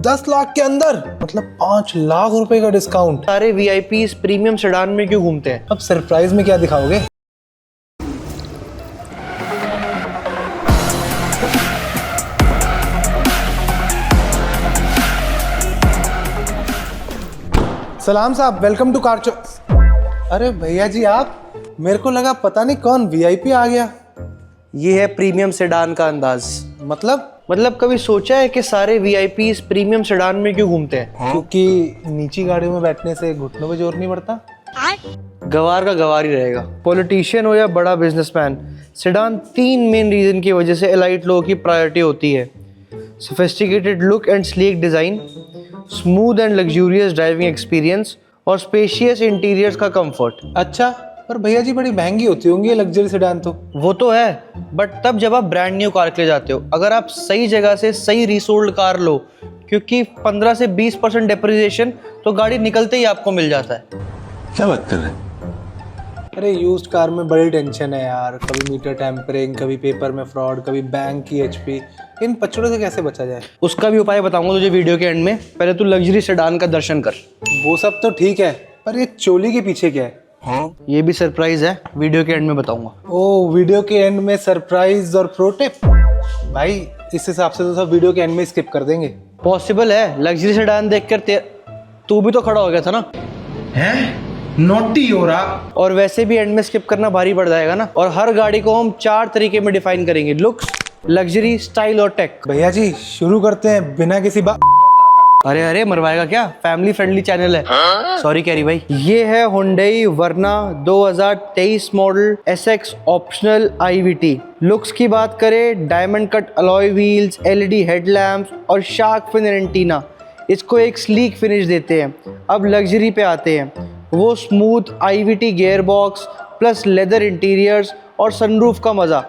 10 लाख के अंदर, मतलब 5 लाख रुपए का डिस्काउंट। सारे वीआईपीज प्रीमियम सेडान में क्यों घूमते हैं? अब सरप्राइज में क्या दिखाओगे? सलाम साहब, वेलकम टू कार। अरे भैया जी, आप, मेरे को लगा पता नहीं कौन वीआईपी आ गया। ये है प्रीमियम सेडान का अंदाज। मतलब कभी सोचा है कि सारे वीआईपीज प्रीमियम सेडान में क्यों घूमते हैं? क्योंकि नीची गाड़ियों में बैठने से घुटनों में जोर नहीं पड़ता। गवार का गवार ही रहेगा। पॉलिटिशियन हो या बड़ा बिजनेसमैन, सेडान 3 मेन रीजन की वजह से एलाइट लोगों की प्रायोरिटी होती है। Sophisticated look and sleek design, smooth and luxurious driving experience और स्पेशियस इंटीरियर्स का कंफर्ट। अच्छा, पर भैया जी बड़ी महंगी होती होंगी लग्जरी सेडान तो। वो तो है, बट तब जब आप ब्रांड न्यू कार के लिए जाते हो, अगर आप सही जगह से सही रीसोल्ड कार लो, क्योंकि 15 से 20% डेप्रिसिएशन तो गाड़ी निकलते ही आपको मिल जाता है। क्या बात कर रहे हैं? अरे यूज्ड कार में बड़ी टेंशन है यार, कभी मीटर टैंपरिंग, कभी पेपर में फ्रॉड, कभी बैंक की एचपी। इन पचड़ों से कैसे बचा जाए? उसका भी उपाय बताऊंगा तुझे वीडियो के एंड में। पहले तू लग्जरी सेडान का दर्शन कर। वो सब तो ठीक है, पर ये चोली के पीछे क्या है? ये भी सरप्राइज है, वीडियो के एंड में बताऊंगा। ओ, वीडियो के एंड में सरप्राइज और प्रो टिप। भाई इस हिसाब से तो सब वीडियो के एंड में स्किप कर देंगे। पॉसिबल है? लग्जरी सेडान देखकर तू भी तो खड़ा हो गया था ना। हैं? नोटी हो रहा। और वैसे भी एंड में स्किप करना भारी पड़ जाएगा ना। और हर गाड़ी को हम 4 तरीके में डिफाइन करेंगे: लुक्स, लग्जरी, स्टाइल और टेक। भैया जी शुरू करते हैं बिना किसी अरे मरवाएगा क्या? फैमिली फ्रेंडली चैनल है। सॉरी कैरी भाई। ये है Hyundai Verna 2023 model SX optional IVT। Looks की बात करें, diamond cut alloy wheels, LED headlamps और शार्क फिन एंटीना इसको एक स्लीक फिनिश देते हैं। अब लग्जरी पे आते हैं। वो smooth IVT gear box plus leather interiors और सनरूफ का मजा।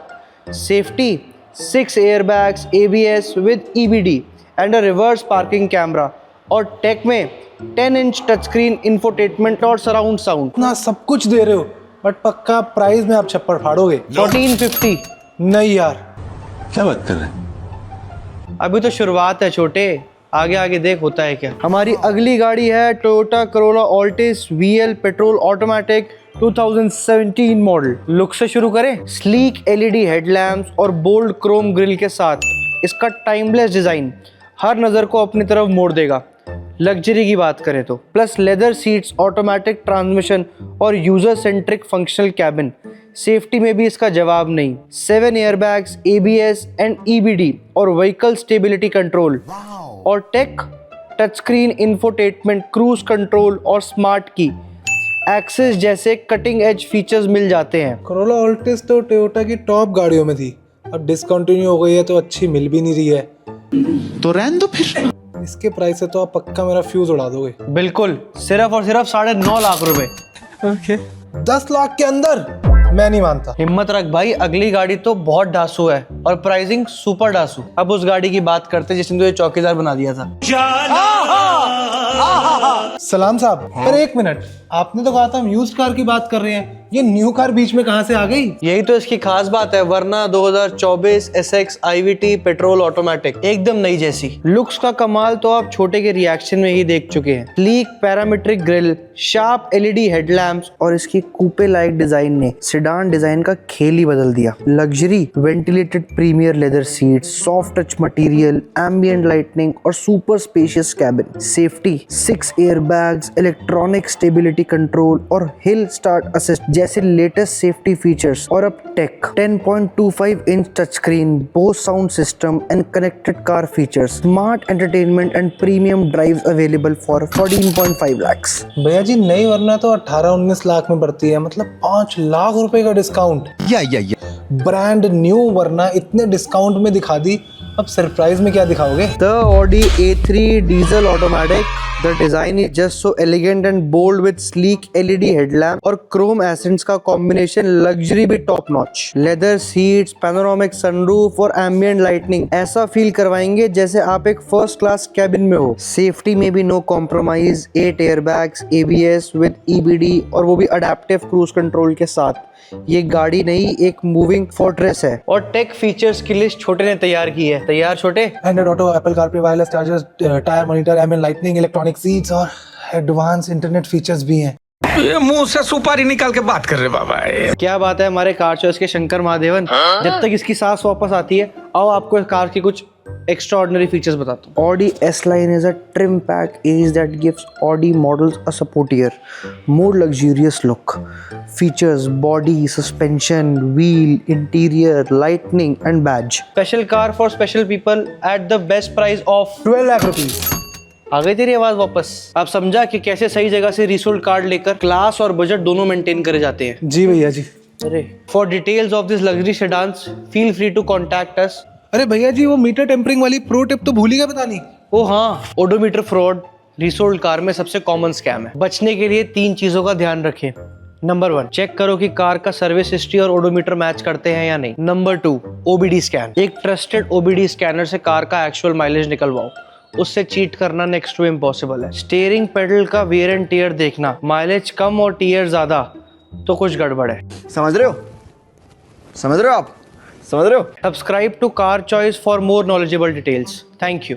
Safety, 6 airbags, ABS with EBD and a reverse parking camera. और टेक में 10 इंच टच स्क्रीन, इंफोटेनमेंट और सराउंड साउंड। ना सब कुछ दे रहे हो, बट पक्का प्राइस में आप छप्पड़ फाड़ोगे। 1450। नहीं यार। क्या बात कर रहे हैं? अभी तो शुरुआत है छोटे, आगे आगे देख होता है क्या। हमारी अगली गाड़ी है Toyota Corolla Altis VL petrol automatic 2017 model. Look से शुरू करें। स्लीक LED हेडलैम्प्स और बोल्ड क्रोम ग्रिल के साथ इसका टाइमलेस डिजाइन हर नजर को अपनी तरफ मोड़ देगा। लग्जरी की बात करें तो plus leather seats, automatic transmission और user centric functional cabin. Safety में भी इसका जवाब नहीं। 7 एयरबैग्स, ABS एंड EBD और व्हीकल स्टेबिलिटी कंट्रोल। और tech, touch screen, infotainment, cruise control और स्मार्ट की एक्सेस जैसे कटिंग एज फीचर्स मिल जाते हैं। करोला ऑल्टिस तो टोयोटा की टॉप गाड़ियों में थी, अब डिसकंटिन्यू हो गई है तो अच्छी मिल भी नहीं रही है। तो रहने दो फिर। इसके प्राइस से तो आप पक्का मेरा फ्यूज उड़ा दोगे। बिल्कुल, सिर्फ और सिर्फ 9.5 लाख रुपए। ओके। 10 लाख के अंदर मैं नहीं मानता। हिम्मत रख भाई, अगली गाड़ी तो बहुत डासू है और प्राइसिंग सुपर डासू। अब उस गाड़ी की बात करते जिसने तुझे चौकीदार बना दिया था। सलाम साहब, पर एक मिनट, आपने तो कहा था हम यूज्ड कार की बात कर रहे हैं, ये न्यू कार बीच में कहां से आ गई? यही तो इसकी खास बात है। वरना 2024 SX IVT पेट्रोल ऑटोमेटिक एकदम नई जैसी। लुक्स का कमाल तो आप छोटे के रिएक्शन में ही देख चुके हैं। Sleek parametric grille, sharp LED headlamps और इसकी कूपे लाइक डिजाइन ने सेडान डिजाइन का खेल ही बदल दिया। Luxury, ventilated premier leather seat, soft touch material, ambient lightning और super spacious cabin. Safety, 6 airbags, electronic stability control और हिल स्टार्ट असिस्ट जैसे लेटेस्ट सेफ्टी फीचर्स। और अब tech, 10.25 inch touch screen, Bose sound system and connected car features, smart entertainment and premium drives available for 14.5 lakhs। भैया जी नई वरना तो 18-19 लाख में पड़ती है, मतलब 5 लाख रुपए का डिस्काउंट। या ब्रांड न्यू वरना इतने डिस्काउंट में दिखा दी, अब सरप्राइज में क्या दिखाओगे? The Audi A3 diesel automatic The design is just so elegant and bold with sleek LED headlamp और chrome accents का combination luxury भी top notch. Leather seats, panoramic sunroof और ambient lighting ऐसा feel करवाएंगे जैसे आप एक first class cabin में हो. Safety में भी no compromise, 8 airbags, ABS with EBD और वो भी adaptive cruise control के साथ. ये गाड़ी नहीं एक मूविंग फोर्ट्रेस है. और टेक फीचर्स की लिस्ट छोटे ने तैयार की है. तैयार छोटे? Android auto, Apple CarPlay, wireless chargers, tyre monitor, ambient lightning, electronic seats और एडवांस इंटरनेट फीचर्स भी हैं. ये मुंह से सुपारी निकाल के बात कर रहे बाबा. क्या बात है हमारे कार चॉइस के शंकर महादेवन. जब तक इसकी सांस वापस आती है आओ आपको इस कार के कुछ extraordinary features बताता हूँ. Audi S-Line is a trim pack ace that gives Audi models a sportier, more luxurious look. Features body, suspension, wheel, interior, lighting and badge. Special car for special people at the best price of 12 lakh rupees. आ गई तेरी आवाज वापस. आप समझा कि कैसे सही जगह से रीसोल्ड कार्ड लेकर क्लास और बजट दोनों मेंटेन करे जाते हैं. जी भैया जी. अरे for details of this luxury sedans feel free to contact us. अरे भैया जी वो मीटर टेम्परिंग वाली प्रो टिप तो भूल ही गए बतानी. ओ हाँ, ओडोमीटर फ्रॉड रीसोल्ड कार में सबसे कॉमन स्कैम है. बचने के लिए 3 चीजों का ध्यान रखें. नंबर 1, चेक करो कि कार का सर्विस हिस्ट्री और ओडोमीटर मैच करते हैं या नहीं. Number 2, OBD scan. एक ट्रस्टेड OBD स्कैनर से कार का एक्चुअल माइलेज निकलवाओ. उससे चीट करना नेक्स्ट टू इम्पॉसिबल है. स्टीयरिंग पेडल का वेयर एंड टियर देखना. माइलेज कम और टियर ज्यादा तो कुछ गड़बड़ है. समझ रहे हो आप? समझ रहे हो? Subscribe to Car Choice for more knowledgeable details. Thank you.